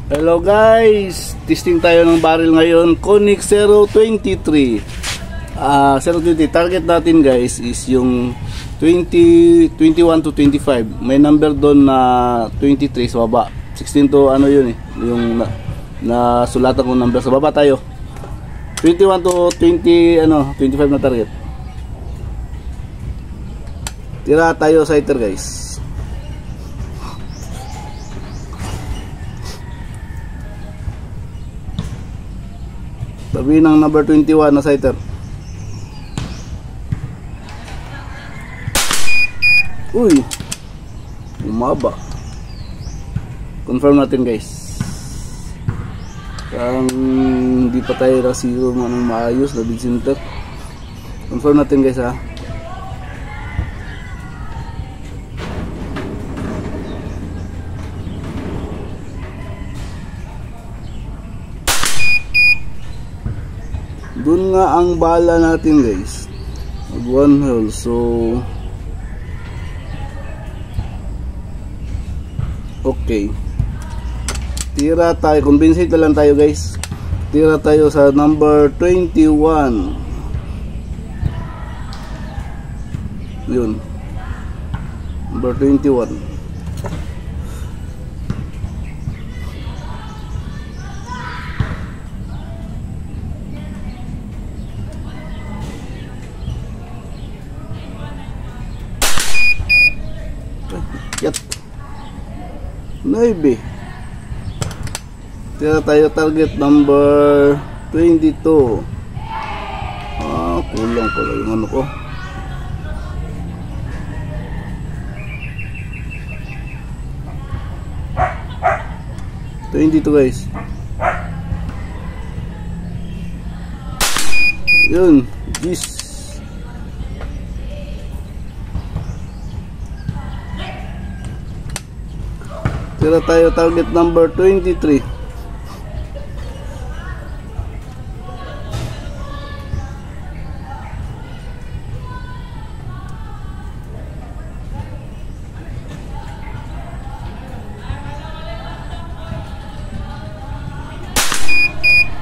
Hello guys, testing tayo ng barrel ngayon, Konik 023. 023 target natin guys is yung 21 to 25. May number doon na 23 sa baba. 16 to ano yun eh, yung na sulatan ko number sa baba tayo. 21 to 20 25 na target. Tira tayo sighter guys. Tabi ng number 21 na sighter. Uy, umaba. Confirm natin guys. Hindi pa tayo rasiro ng maayos na bid center. Confirm natin guys ha. Doon nga ang bala natin guys, one hole. So okay, tira tayo, compensate na lang tayo guys. Tira tayo sa number 21. Yun, number 21. Yat 9. Tira tayo target number 22. Kulang pala yung ano ko. $22 guys. Yun, jeez. Tira tayo target number 23.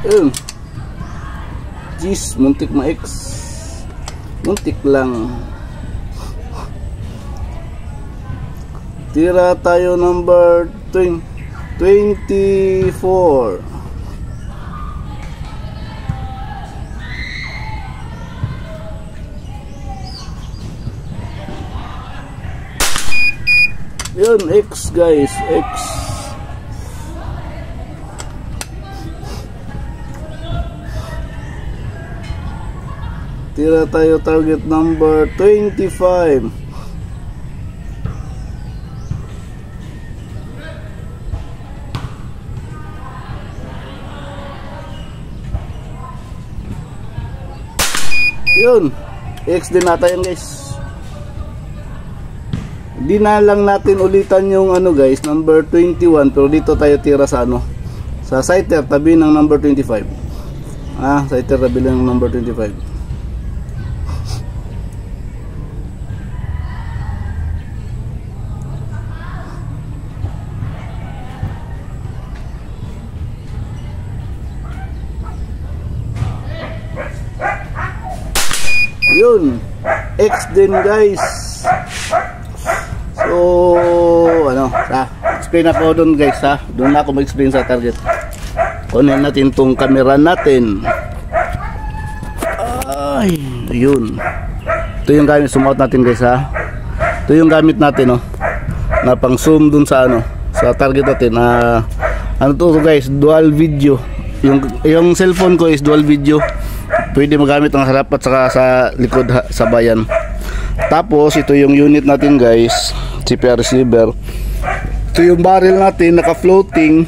Ayun. Jeez, muntik ma-X. Muntik lang. Tira tayo number 24. Yun, X guys, X. Tira tayo target number 25. Yun, X din nata yun guys. Di na lang natin ulitan yung ano guys, number 21, pero dito tayo tira sa ano, sa sighter tabi ng number 25. Sighter tabi ng number 25. Yun, X din guys. So explain ako doon guys ha. Doon na ako mag-explain sa target. Kunin natin tong camera natin. Ay, yun. Ito yung gamit, zoom out natin guys ha. Ito yung gamit natin na pang zoom dun sa sa target natin. Ano to guys, dual video. Yung cellphone ko is dual video. Pwede magamit ang harap at saka sa likod sa bayan. Tapos ito yung unit natin guys, CPR receiver. Ito yung barrel natin, naka-floating.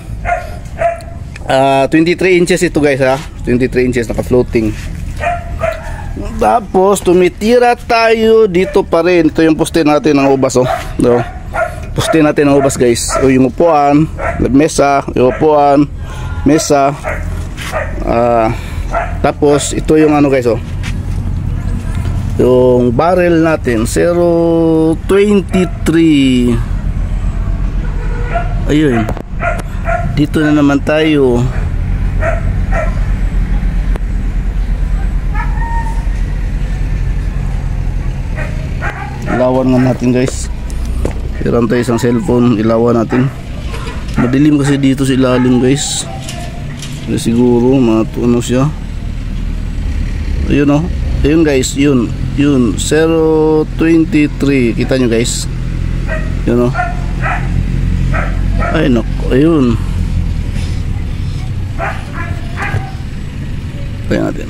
23 inches ito guys ha. 23 inches naka-floating. Tapos tumitira tayo dito pa rin. Ito yung poste natin ng ubas poste natin ng ubas guys. Yung upuan, mesa, yung upuan, mesa. Tapos ito yung ano guys yung barrel natin 023. Ayun. Dito na naman tayo. Ilawan nga natin guys. Hiram tayo isang cellphone, ilawan natin. Madilim kasi dito sa ilalim guys. Siguro matuno siya. Ayun oh. Ayun guys, yun 023. Kita nyo guys. Yun oh. Ay naku, ayun. Kaya natin.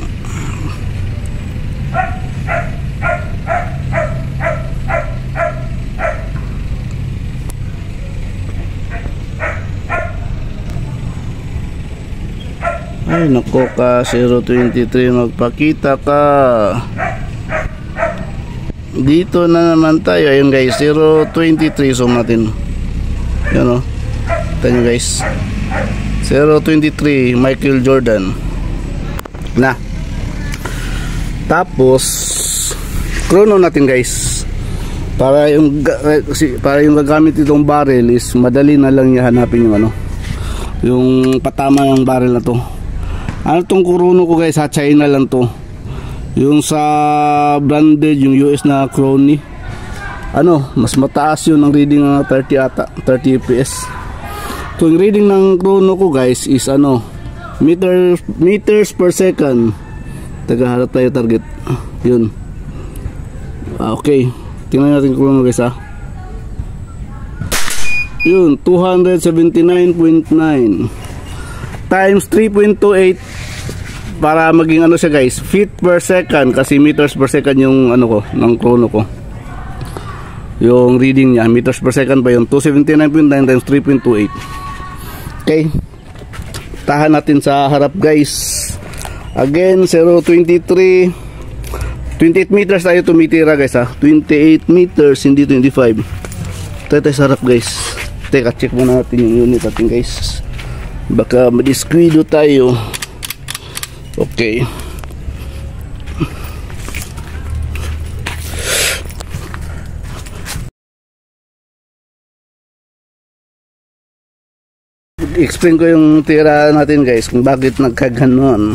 Ay nako ka, 023, magpakita ka. Dito na naman tayo. Ayun guys, 023. Zoom natin. Yan o. Kita nyo guys, 023 Michael Jordan na. Tapos chrono natin guys, para yung gagamit itong barrel is madali na lang niya hanapin yung ano, yung patama ng barrel na to. Ano tong chrono ko guys, sa China lang to. Yung sa branded, yung US na Crony, ano, mas mataas yun ang reading ng 30 ata, 30 fps. So yung reading ng chrono ko guys is ano, meters per second. Tagaharap tayo target. Yun. Okay. Tingnan natin chrono guys ha. Yun, 279.9 times 3.28 para maging ano siya guys, feet per second, kasi meters per second yung ano ko, ng chrono ko. Yung reading niya, meters per second pa yun. 279.9 times 3.28. Okay. Tahan natin sa harap guys. Again, 023. 28 meters tayo tumitira guys ha. 28 meters, hindi 25. Tayo sa harap guys. Teka, check muna natin yung unit natin guys. Baka madiskuido tayo. Okay. Explain ko yung tira natin guys, kung bakit nagkaganon.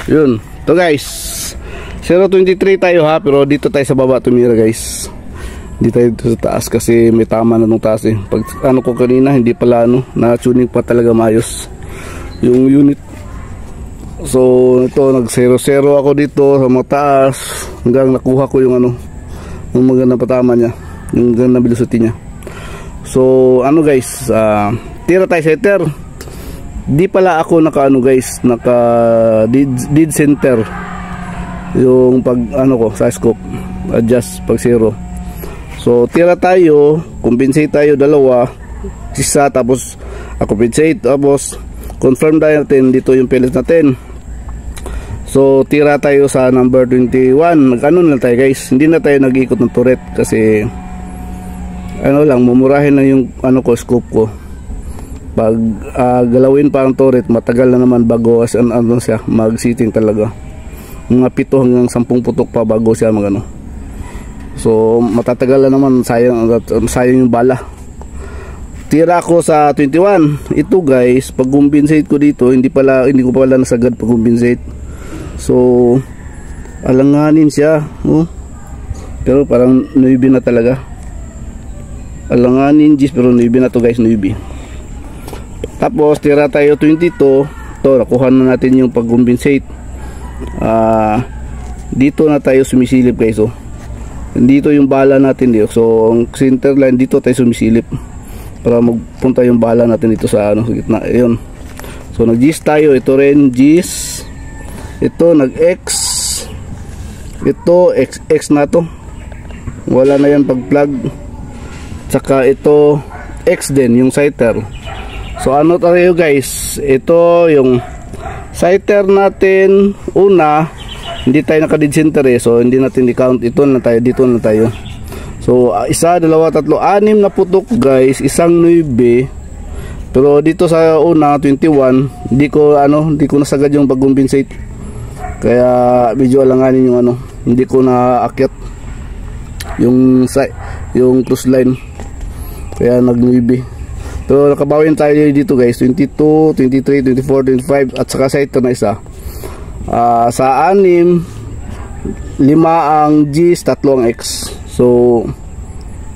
Yun, to guys, 023 tayo ha, pero dito tayo sa baba tumira guys. Hindi tayo dito sa taas kasi may tama na nung taas eh. Pag ano ko kanina, hindi pala ano, na-tuning pa talaga maayos yung unit. So ito, nag 0-0 ako dito sa mataas hanggang nakuha ko yung ano, yung magandang patama niya, yung magandang velocity niya. So ano guys, tira tayo setter. Di pala ako naka ano guys, naka dead center yung pag ano ko sa scope, adjust pag 0. So tira tayo, compensate tayo dalawa, isa, tapos compensate, tapos confirm tayo natin dito yung pellet natin. So tira tayo sa number 21. Nag-ano na tayo guys, hindi na tayo nag-ikot ng turret kasi ano lang, mumurahin lang yung ano ko, scope ko. Pag galawin pa ang turret, matagal na naman bago as ano siya mag-sitting talaga. Mga 7 hanggang 10 putok pa bago siya magano. So matatagal na naman, sayang yung bala. Tira ko sa 21. Ito guys, pag compensate ko dito, hindi ko pala nasagad pag compensate. So alanganin siya, oh. Pero parang 9 na talaga. Alanganin G's, pero 9 na to guys, 9. Tapos tira tayo 22. To, nakuha na natin yung pag compensate. Dito na tayo sumisilip guys, oh. Dito yung bala natin dito. So ang center line dito tayo sumisilip para magpunta yung bala natin dito sa ano, sa gitna. Ayun. So nag G's tayo, ito rin G's. Ito nag-X. Ito X na to. Wala na yan pag plug. Tsaka ito X din yung sighter. So ano tayo guys, ito yung sighter natin. Una, hindi tayo naka-dead center eh, so hindi natin i-count. Ito na tayo, dito na tayo. So 1, 2, 3, 6 na putok guys, isang 9. Pero dito sa una 21, hindi ko nasagad yung pag-compensate. Kaya medyo alanganin yung ano, hindi ko naakyat yung cruise line. Kaya nagnuibi. So nakabawin tayo dito guys, 22, 23, 24, 25 at saka sa ito na isa. Sa 6, 5 ang G's, 3 ang X. So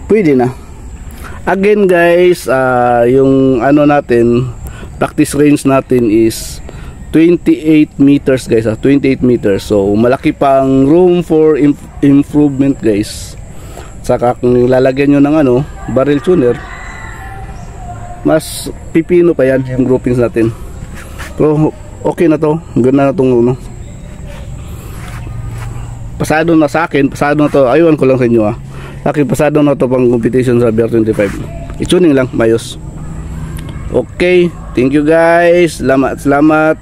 pwede na. Again guys, yung ano natin, practice range natin is 28 meters guys, 28 meters. So malaki pang room for improvement guys. Saka kung lalagyan nyo ng ano, barrel tuner, mas pipino pa yan yung groupings natin. Pero okay na to, ganda na tong ano. Pasado na sa akin, pasado na to, aywan ko lang sa inyo sa akin, pasado na to pang competition sa BR25. I-tuning lang, mayos. Okay, thank you guys, salamat.